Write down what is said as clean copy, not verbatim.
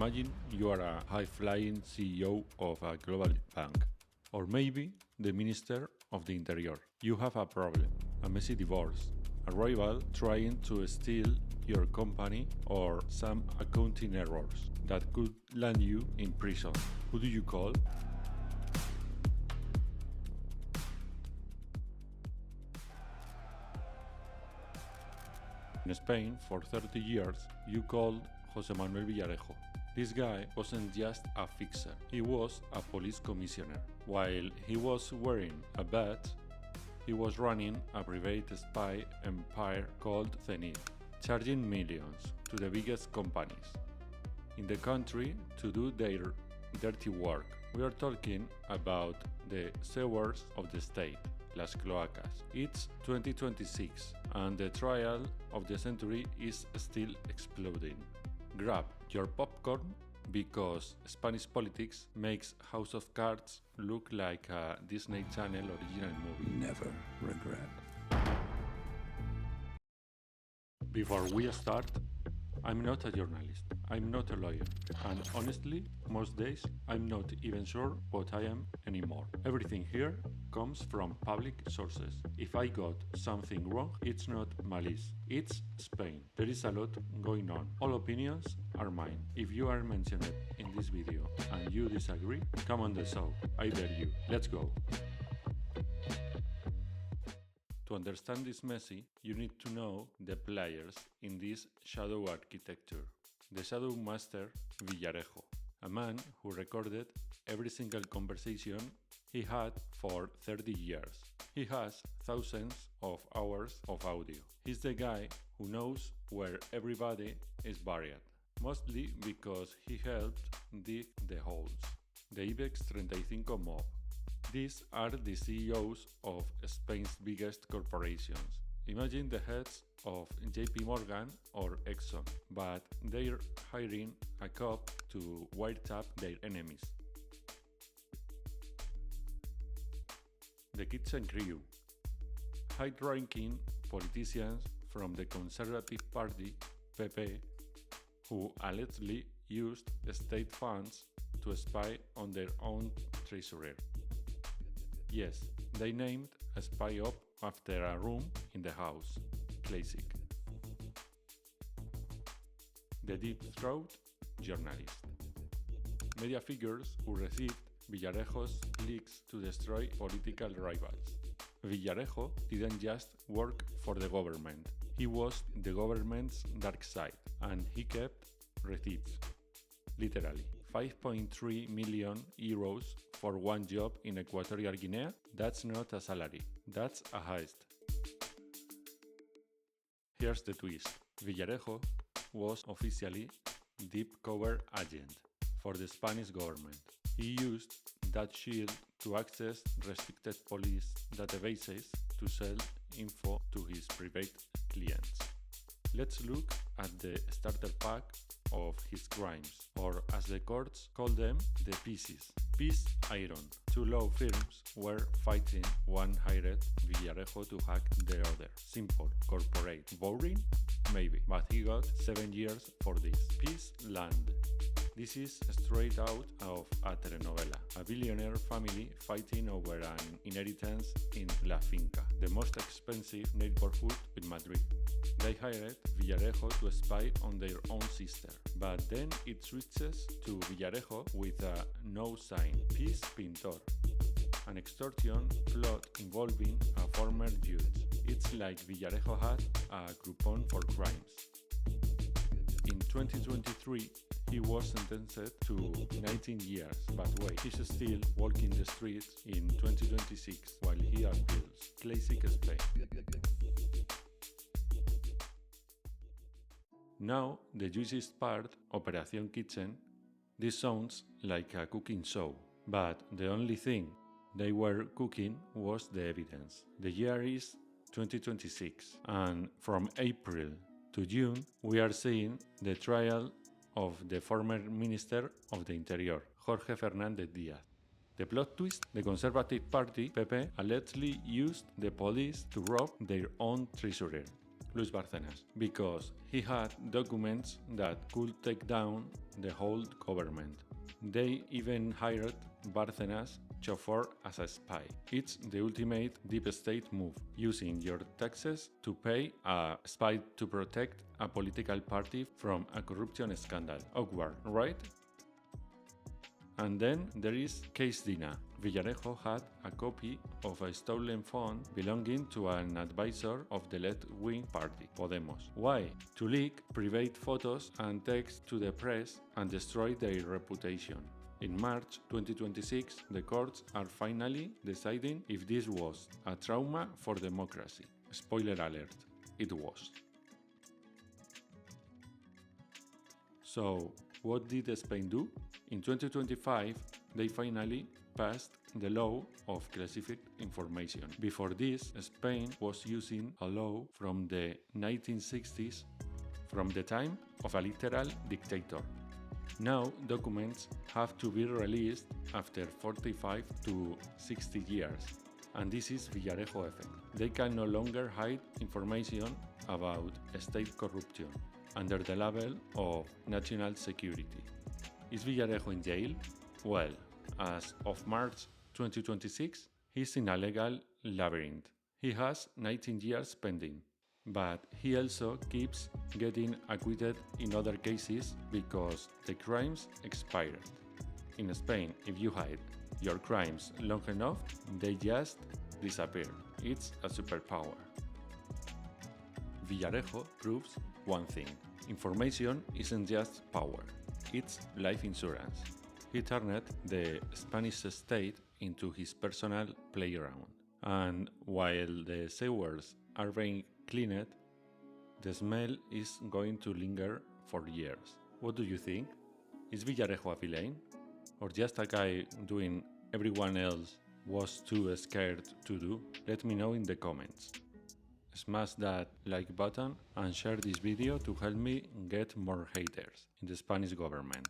Imagine you are a high-flying CEO of a global bank, or maybe the Minister of the Interior. You have a problem, a messy divorce, a rival trying to steal your company, or some accounting errors that could land you in prison. Who do you call? In Spain, for 30 years, you called José Manuel Villarejo. This guy wasn't just a fixer, he was a police commissioner. While he was wearing a badge, he was running a private spy empire called Zenith, charging millions to the biggest companies in the country to do their dirty work. We are talking about the sewers of the state, las cloacas. It's 2026 and the trial of the century is still exploding. Grab your popcorn because Spanish politics makes House of Cards look like a Disney Channel original movie. Never regret. Before we start, I'm not a journalist, I'm not a lawyer, and honestly, most days I'm not even sure what I am anymore. Everything here comes from public sources. If I got something wrong, it's not malice, it's Spain. There is a lot going on. All opinions are mine. If you are mentioned in this video and you disagree, come on the show. I dare you. Let's go. To understand this messy, you need to know the players in this shadow architecture. The shadow master Villarejo, a man who recorded every single conversation he had for 30 years. He has thousands of hours of audio. He's the guy who knows where everybody is buried, mostly because he helped dig the holes. The IBEX 35 mob. These are the CEOs of Spain's biggest corporations. Imagine the heads of JP Morgan or Exxon, but they're hiring a cop to wiretap their enemies. The Kitchen Crew. High-ranking politicians from the Conservative Party, PP, who allegedly used state funds to spy on their own treasurer. Yes, they named a spy op after a room in the house. Classic. The Deep Throat journalist. Media figures who received Villarejo's leaks to destroy political rivals. Villarejo didn't just work for the government. He was the government's dark side, and he kept receipts. Literally. 5.3 million euros for one job in Equatorial Guinea? That's not a salary, that's a heist. Here's the twist. Villarejo was officially deep cover agent for the Spanish government. He used that shield to access restricted police databases to sell info to his private clients. Let's look at the starter pack of his crimes, or as the courts call them, the pieces. Peace Iron. Two law firms were fighting. One hired Villarejo to hack the other. Simple, corporate. Boring? Maybe, but he got 7 years for this. Peace Land. This is straight out of a telenovela. A billionaire family fighting over an inheritance in La Finca, the most expensive neighborhood in Madrid. They hired Villarejo to spy on their own sister, but then it switches to Villarejo with a no sign, Peace Pintor, an extortion plot involving a former judge. It's like Villarejo had a coupon for crimes. In 2023, he was sentenced to 19 years, but wait, he's still walking the streets in 2026 while he appeals. Classic Spain. Now, the juiciest part, Operación Kitchen. This sounds like a cooking show, but the only thing they were cooking was the evidence. The year is 2026, and from April to June, we are seeing the trial of the former Minister of the Interior, Jorge Fernández Díaz. The plot twist, the Conservative Party, PP, allegedly used the police to rob their own treasurer. Luis Bárcenas, because he had documents that could take down the whole government. They even hired Bárcenas' chauffeur as a spy. It's the ultimate deep state move, using your taxes to pay a spy to protect a political party from a corruption scandal. Awkward, right? And then there is Case Dina. Villarejo had a copy of a stolen phone belonging to an advisor of the left-wing party, Podemos. Why? To leak private photos and texts to the press and destroy their reputation. In March 2026, the courts are finally deciding if this was a trauma for democracy. Spoiler alert, it was. So, what did Spain do? In 2025, they finally passed the law of classified information. Before this, Spain was using a law from the 1960s, from the time of a literal dictator. Now, documents have to be released after 45 to 60 years, and this is Villarejo effect. They can no longer hide information about state corruption under the label of national security. Is Villarejo in jail? Well, as of March 2026, he's in a legal labyrinth. He has 19 years pending, but he also keeps getting acquitted in other cases because the crimes expired. In Spain, if you hide your crimes long enough, they just disappear. It's a superpower. Villarejo proves one thing. Information isn't just power, it's life insurance. He turned the Spanish state into his personal playground. And while the sewers are being cleaned, the smell is going to linger for years. What do you think? Is Villarejo a villain? Or just a guy doing everyone else was too scared to do? Let me know in the comments. Smash that like button and share this video to help me get more haters in the Spanish government.